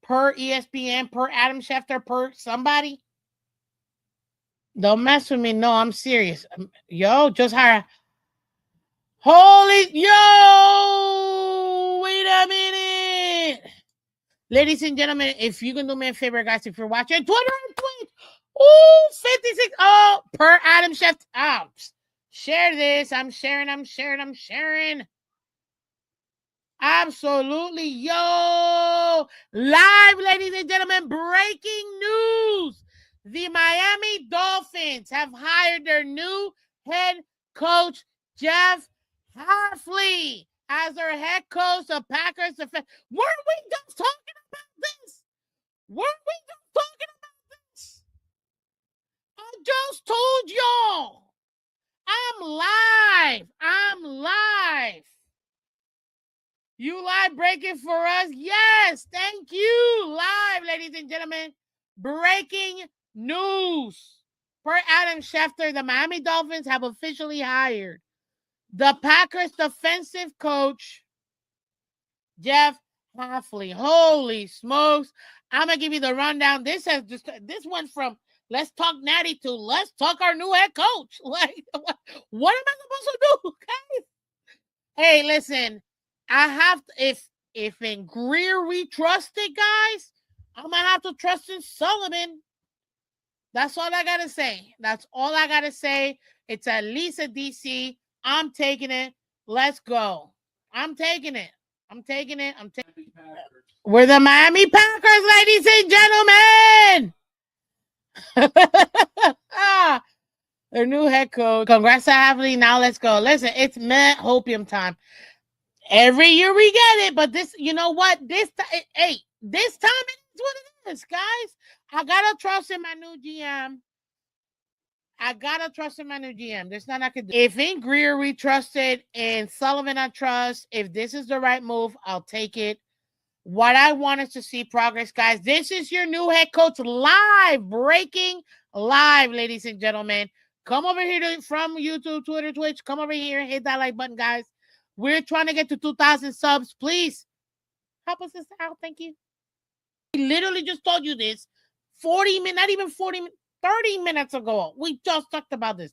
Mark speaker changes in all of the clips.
Speaker 1: per ESPN, per Adam Schefter, per somebody. Don't mess with me. No, I'm serious. Yo, just hire. Holy, yo, wait a minute. Ladies and gentlemen, if you can do me a favor, guys, if you're watching Twitter and Twitch, oh, 56, oh, per Adam Schefter. Oh, share this. I'm sharing. Absolutely. Yo, live, ladies and gentlemen, breaking news. The Miami Dolphins have hired their new head coach, Jeff Hafley, as their head coach of Packers. Weren't we just talking about this? I just told y'all. I'm live. You live breaking for us? Yes, thank you. Live, ladies and gentlemen. Breaking news. Per Adam Schefter, the Miami Dolphins have officially hired the Packers defensive coach, Jeff Hafley. Holy smokes. I'm going to give you the rundown. This went from let's talk natty to let's talk our new head coach. Like, what am I supposed to do, guys? Hey, listen. I have to, if in Greer we trusted, guys, I'm gonna have to trust in Sullivan. That's all I gotta say. It's at least a DC. I'm taking it. Let's go. I'm taking it. We're the Miami Packers, ladies and gentlemen. Their new head coach. Congrats to Hafley. Now let's go. Listen, it's Met Hopium time. Every year we get it, but this, you know what? This time it is what it is, guys. I gotta trust in my new GM. There's nothing I can do. If in Greer we trusted, and Sullivan I trust, if this is the right move, I'll take it. What I want is to see progress, guys. This is your new head coach live, breaking live, ladies and gentlemen. Come over here from YouTube, Twitter, Twitch. Come over here, hit that like button, guys. We're trying to get to 2,000 subs. Please help us out. Thank you. We literally just told you this 40 minutes, not even 40 minutes, 30 minutes ago. We just talked about this.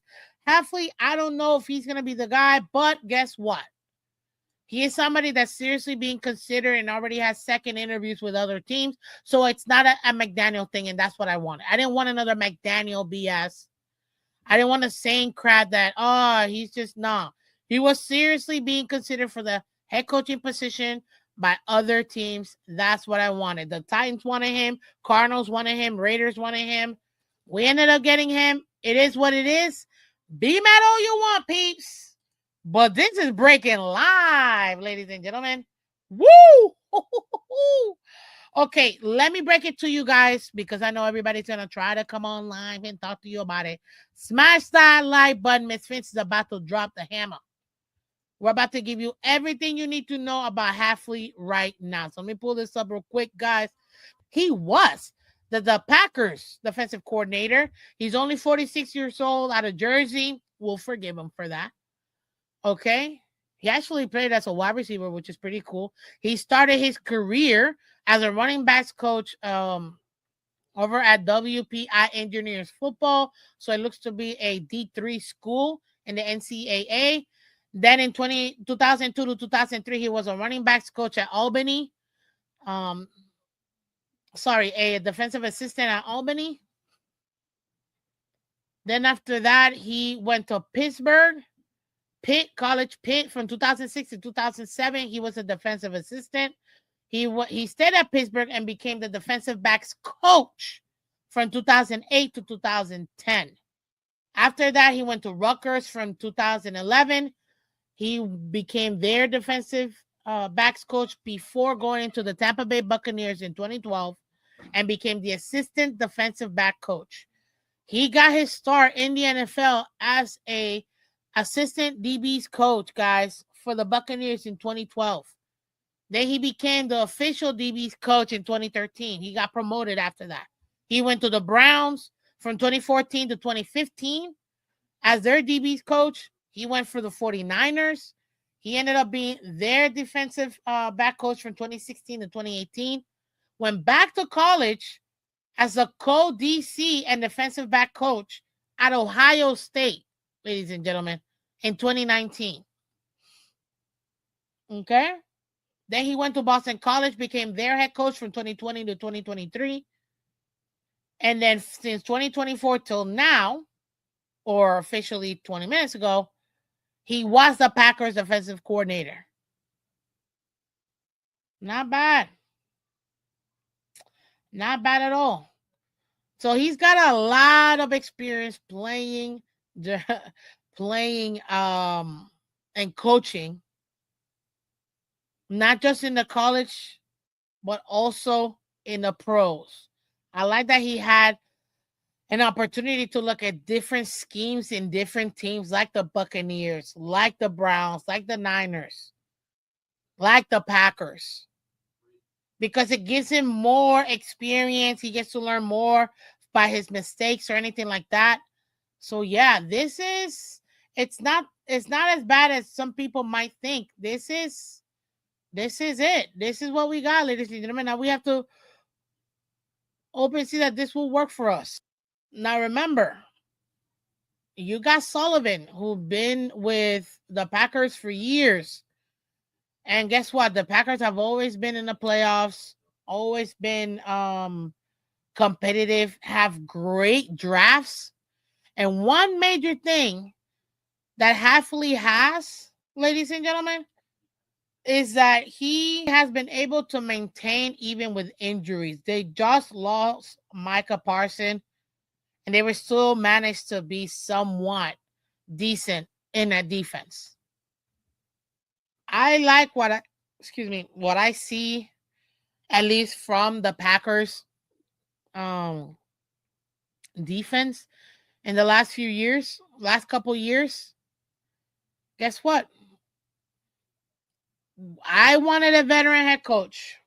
Speaker 1: Hafley, I don't know if he's going to be the guy, but guess what? He is somebody that's seriously being considered and already has second interviews with other teams. So it's not a McDaniel thing, and that's what I wanted. I didn't want another McDaniel BS. I didn't want the same crap that, he's just not. He was seriously being considered for the head coaching position by other teams. That's what I wanted. The Titans wanted him. Cardinals wanted him. Raiders wanted him. We ended up getting him. It is what it is. Be mad all you want, peeps. But this is breaking live, ladies and gentlemen. Woo! Okay, let me break it to you guys because I know everybody's going to try to come on live and talk to you about it. Smash that like button. Miss Phins is about to drop the hammer. We're about to give you everything you need to know about Hafley right now. So let me pull this up real quick, guys. He was the Packers defensive coordinator. He's only 46 years old, out of Jersey. We'll forgive him for that. Okay. He actually played as a wide receiver, which is pretty cool. He started his career as a running backs coach over at WPI Engineers Football. So it looks to be a D3 school in the NCAA. Then in 2002 to 2003, he was a running backs coach at Albany. A defensive assistant at Albany. Then after that, he went to Pittsburgh, College Pitt from 2006 to 2007. He was a defensive assistant. He stayed at Pittsburgh and became the defensive backs coach from 2008 to 2010. After that, he went to Rutgers from 2011. He became their defensive backs coach before going into the Tampa Bay Buccaneers in 2012 and became the assistant defensive back coach. He got his start in the NFL as a assistant DB's coach, guys, for the Buccaneers in 2012. Then he became the official DB's coach in 2013. He got promoted after that. He went to the Browns from 2014 to 2015 as their DB's coach. He went for the 49ers. He ended up being their defensive back coach from 2016 to 2018. went back to college as a co-DC and defensive back coach at Ohio State, ladies and gentlemen, in 2019. Okay? Then he went to Boston College, became their head coach from 2020 to 2023. And then since 2024 till now, or officially 20 minutes ago, he was the Packers offensive coordinator. Not bad. Not bad at all. So he's got a lot of experience playing and coaching, not just in the college, but also in the pros. I like that he had an opportunity to look at different schemes in different teams, like the Buccaneers, like the Browns, like the Niners, like the Packers, because it gives him more experience. He gets to learn more by his mistakes or anything like that. So yeah, it's not as bad as some people might think. This is it. This is what we got, ladies and gentlemen. Now we have to hope and see that this will work for us. Now remember, you got Sullivan, who's been with the Packers for years. And guess what? The Packers have always been in the playoffs, always been competitive, have great drafts. And one major thing that Hafley has, ladies and gentlemen, is that he has been able to maintain even with injuries. They just lost Micah Parsons, and they were still managed to be somewhat decent in that defense. I like what I see, at least from the Packers defense in the last couple years. Guess what? I wanted a veteran head coach.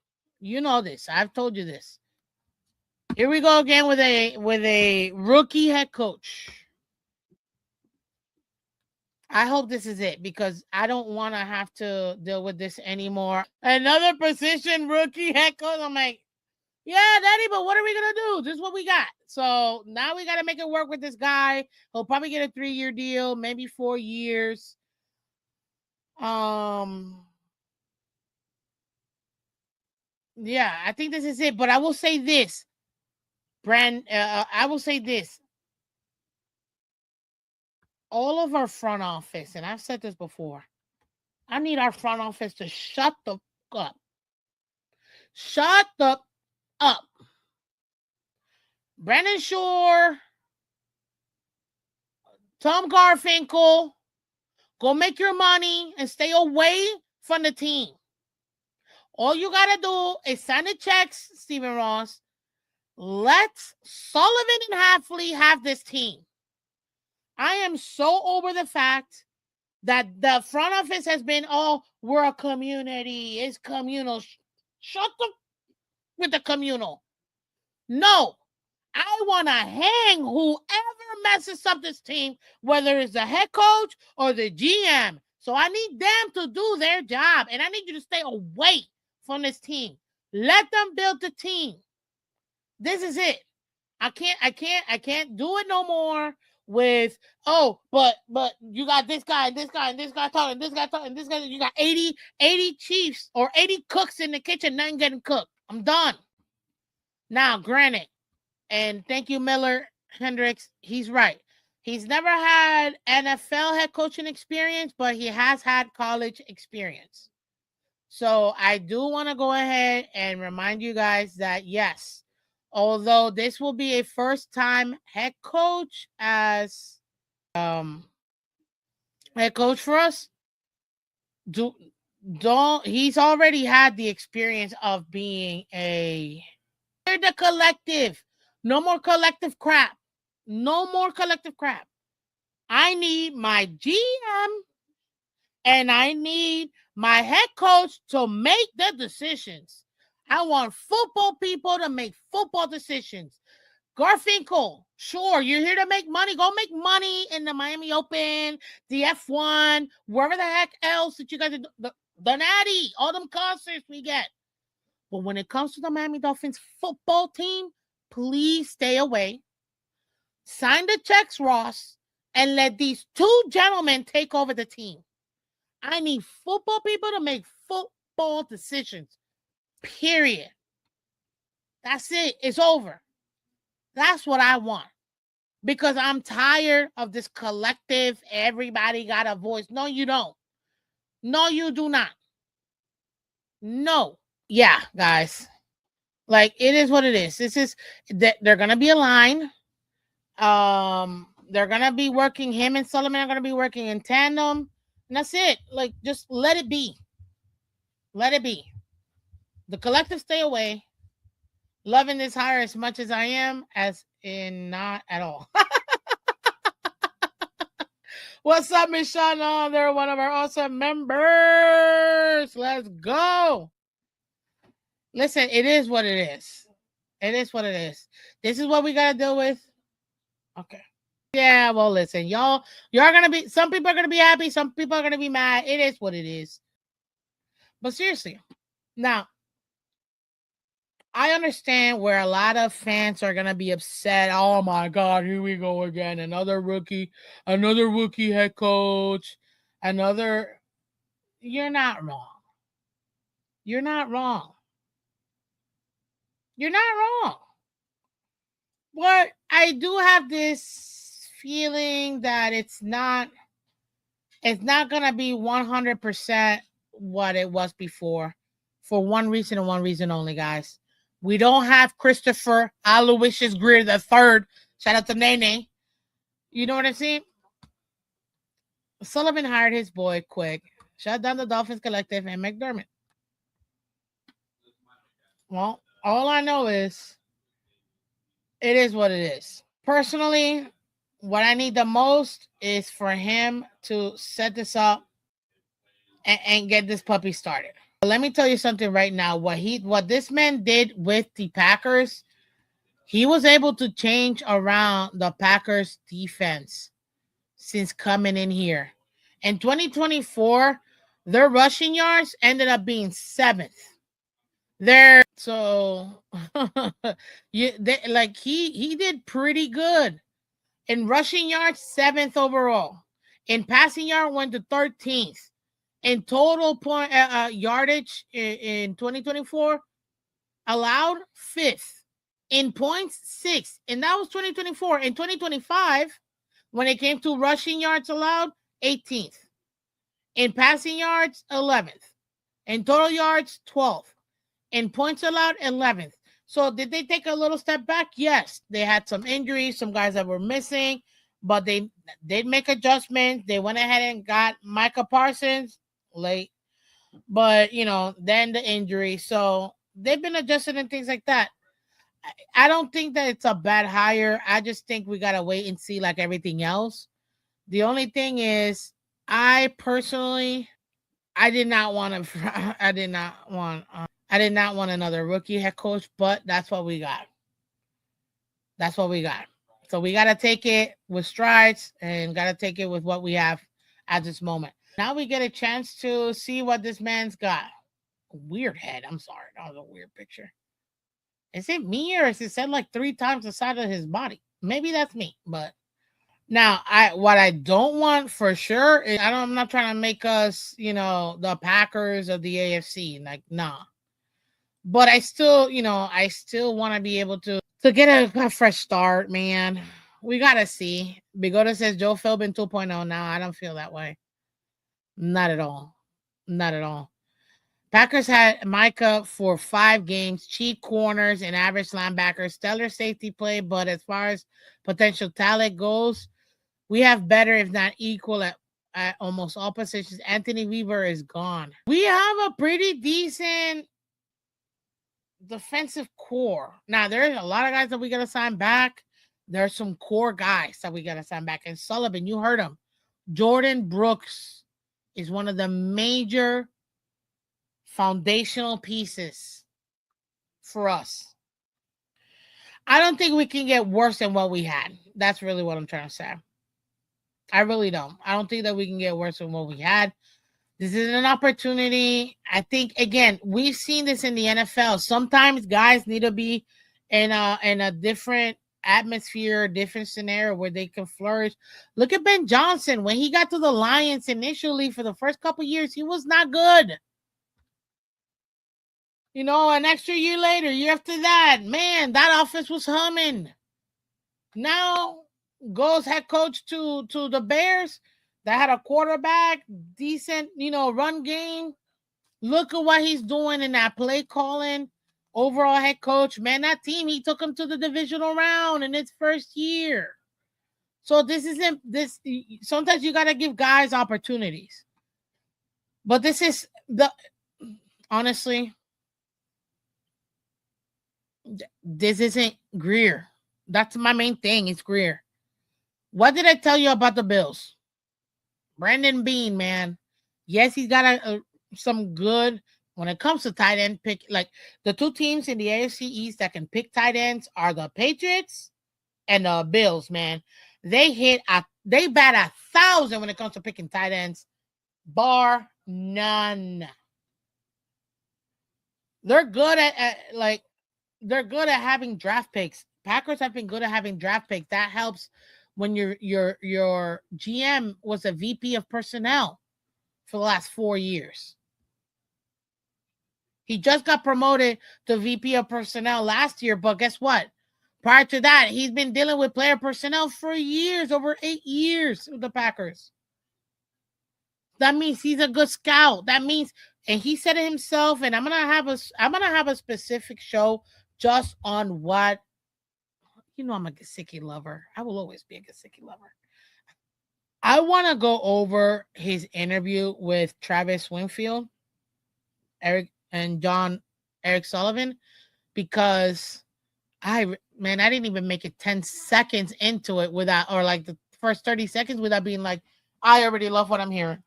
Speaker 1: You know this. I've told you this. Here we go again with a rookie head coach. I hope this is it, because I don't want to have to deal with this anymore. Another position rookie head coach. I'm like, yeah, Daddy, but what are we going to do? This is what we got. So now we got to make it work with this guy. He'll probably get a 3-year deal, maybe 4 years. Yeah, I think this is it. But I will say this, I will say this. All of our front office, and I've said this before, I need our front office to shut the up. Shut the up. Brendan Shore, Tom Garfinkel, go make your money and stay away from the team. All you got to do is sign the checks, Stephen Ross. Let Sullivan and Hafley have this team. I am so over the fact that the front office has been, we're a community. It's communal. Shut the with the communal. No. I want to hang whoever messes up this team, whether it's the head coach or the GM. So I need them to do their job, and I need you to stay away from this team. Let them build the team. This is it. I can't do it no more with, but you got this guy and this guy and this guy talking, this guy talking, this guy. You got 80 chiefs or 80 cooks in the kitchen, nothing getting cooked. I'm done. Now, granted, and thank you, Miller Hendricks, he's right. He's never had NFL head coaching experience, but he has had college experience. So I do want to go ahead and remind you guys that, yes, although this will be a first-time head coach as head coach for us, he's already had the experience of being the collective. No more collective crap. No more collective crap. I need my GM and I need my head coach to make the decisions. I want football people to make football decisions. Garfinkel, sure, you're here to make money. Go make money in the Miami Open, the F1, wherever the heck else that you guys are, the Natty, all them concerts we get. But when it comes to the Miami Dolphins football team, please stay away. Sign the checks, Ross, and let these two gentlemen take over the team. I need football people to make football decisions. Period. That's it. It's over. That's what I want. Because I'm tired of this collective, everybody got a voice. No, you don't. No, you do not. No. Yeah, guys. Like, it is what it is. This is, they're going to be aligned. They're going to be working, him and Sullivan are going to be working in tandem. And that's it. Like, just let it be. Let it be. The collective stay away. Loving this hire as much as I am, as in not at all. What's up, Miss Shauna? They're one of our awesome members. Let's go. Listen, it is what it is. It is what it is. This is what we got to deal with. Okay. Yeah, well, listen, y'all are going to be, some people are going to be happy. Some people are going to be mad. It is what it is. But seriously, now, I understand where a lot of fans are going to be upset. Oh, my God, here we go again. Another rookie head coach, You're not wrong. You're not wrong. You're not wrong. But I do have this feeling that it's not going to be 100% what it was before, for one reason and one reason only, guys. We don't have Christopher Aloysius Greer III. Shout out to Nene. You know what I'm saying? Sullivan hired his boy quick. Shut down the Dolphins collective and McDermott. Well, all I know is it is what it is. Personally, what I need the most is for him to set this up and get this puppy started. Let me tell you something right now. What this man did with the Packers, he was able to change around the Packers defense since coming in here. In 2024, their rushing yards ended up being 7th. He did pretty good. In rushing yards, 7th overall. In passing yard, went to 13th. In total point yardage in 2024, allowed 5th. In points, 6th. And that was 2024. In 2025, when it came to rushing yards allowed, 18th. In passing yards, 11th. In total yards, 12th. In points allowed, 11th. So did they take a little step back? Yes. They had some injuries, some guys that were missing, but they did make adjustments. They went ahead and got Micah Parsons late, but then the injury. So they've been adjusting and things like that. I don't think that it's a bad hire. I just think we got to wait and see, like everything else. The only thing is, I did not want another rookie head coach, but that's what we got. So we got to take it with strides and got to take it with what we have at this moment. Now we get a chance to see what this man's got. Weird head. I'm sorry. That was a weird picture. Is it me, or is it said like 3 times the size of his body? Maybe that's me, but now what I don't want for sure is, I'm not trying to make us, the Packers of the AFC. Like, nah. But I still want to be able to get a fresh start, man. We got to see. Bigoda says Joe Philbin 2.0 now. I don't feel that way. Not at all. Not at all. Packers had Micah for 5 games, cheap corners and average linebackers, stellar safety play. But as far as potential talent goes, we have better, if not equal, at almost all positions. Anthony Weaver is gone. We have a pretty decent defensive core. Now, there's a lot of guys that we got to sign back. There's some core guys that we got to sign back. And Sullivan, you heard him. Jordan Brooks is one of the major foundational pieces for us. I don't think we can get worse than what we had. That's really what I'm trying to say. I really don't. I don't think that we can get worse than what we had. This is an opportunity. I think again, we've seen this in the NFL. Sometimes guys need to be in a different atmosphere, different scenario where they can flourish. Look at Ben Johnson. When he got to the Lions initially for the first couple years, he was not good. An extra year later, year after that, man, that offense was humming. Now goes head coach to the Bears that had a quarterback, decent, run game. Look at what he's doing in that play calling. Overall head coach, man, that team, he took him to the divisional round in its first year. So this isn't this. Sometimes you got to give guys opportunities. But this is honestly, this isn't Greer. That's my main thing. It's Greer. What did I tell you about the Bills? Brandon Bean, man. Yes, he's got some good when it comes to tight end pick. Like the two teams in the AFC East that can pick tight ends are the Patriots and the Bills, man. They bat 1,000 when it comes to picking tight ends, bar none. They're good at they're good at having draft picks. Packers have been good at having draft picks. That helps when your GM was a VP of personnel for the last 4 years. He just got promoted to VP of personnel last year, but guess what? Prior to that, he's been dealing with player personnel for years, over 8 years with the Packers. That means he's a good scout. That means, and he said it himself, and I'm gonna have a specific show just on what, I'm a Gesicki lover. I will always be a Gesicki lover. I want to go over his interview with Travis Winfield, Eric Sullivan, because I didn't even make it 10 seconds into it without, or like the first 30 seconds without being like, I already love what I'm hearing.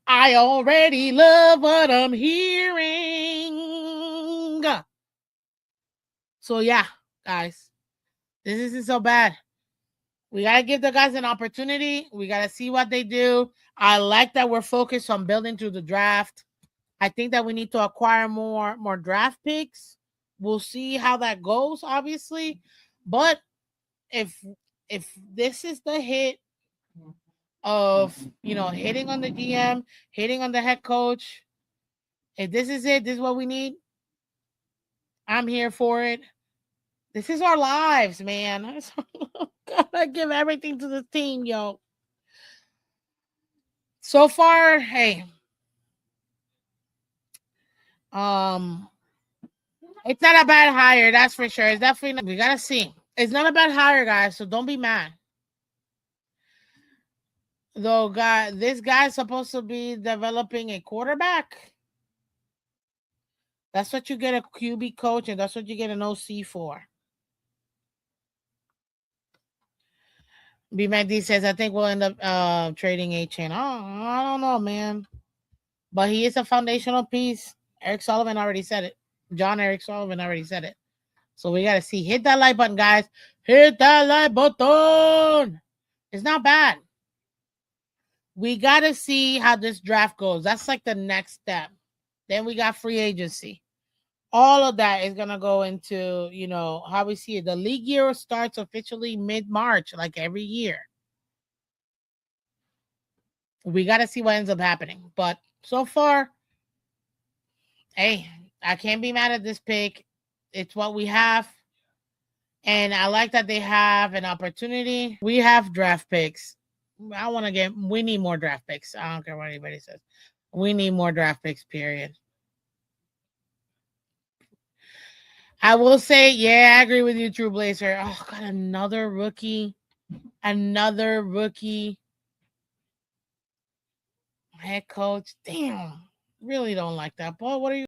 Speaker 1: I already love what I'm hearing. So yeah, guys, this isn't so bad. We got to give the guys an opportunity. We got to see what they do. I like that we're focused on building through the draft. I think that we need to acquire more draft picks. We'll see how that goes, obviously. But if this is the hit of, hitting on the GM, hitting on the head coach, if this is it, this is what we need, I'm here for it. This is our lives, man. Gotta give everything to the team, yo. So far, hey, it's not a bad hire, that's for sure. It's definitely not, we gotta see. It's not a bad hire, guys, so don't be mad. Though, this guy's supposed to be developing a quarterback. That's what you get a QB coach, and that's what you get an OC for. B-Mac-D says, I think we'll end up trading A-Chain. Oh, I don't know, man. But he is a foundational piece. Eric Sullivan already said it. Eric Sullivan already said it. So we got to see. Hit that like button, guys. Hit that like button. It's not bad. We got to see how this draft goes. That's like the next step. Then we got free agency. All of that is going to go into, how we see it. The league year starts officially mid-March, like every year. We got to see what ends up happening. But so far, hey, I can't be mad at this pick. It's what we have. And I like that they have an opportunity. We have draft picks. We need more draft picks. I don't care what anybody says. We need more draft picks, period. I will say, yeah, I agree with you, True Blazer. Oh, God, another rookie. Head coach. Damn. Really don't like that. Boy, what are you?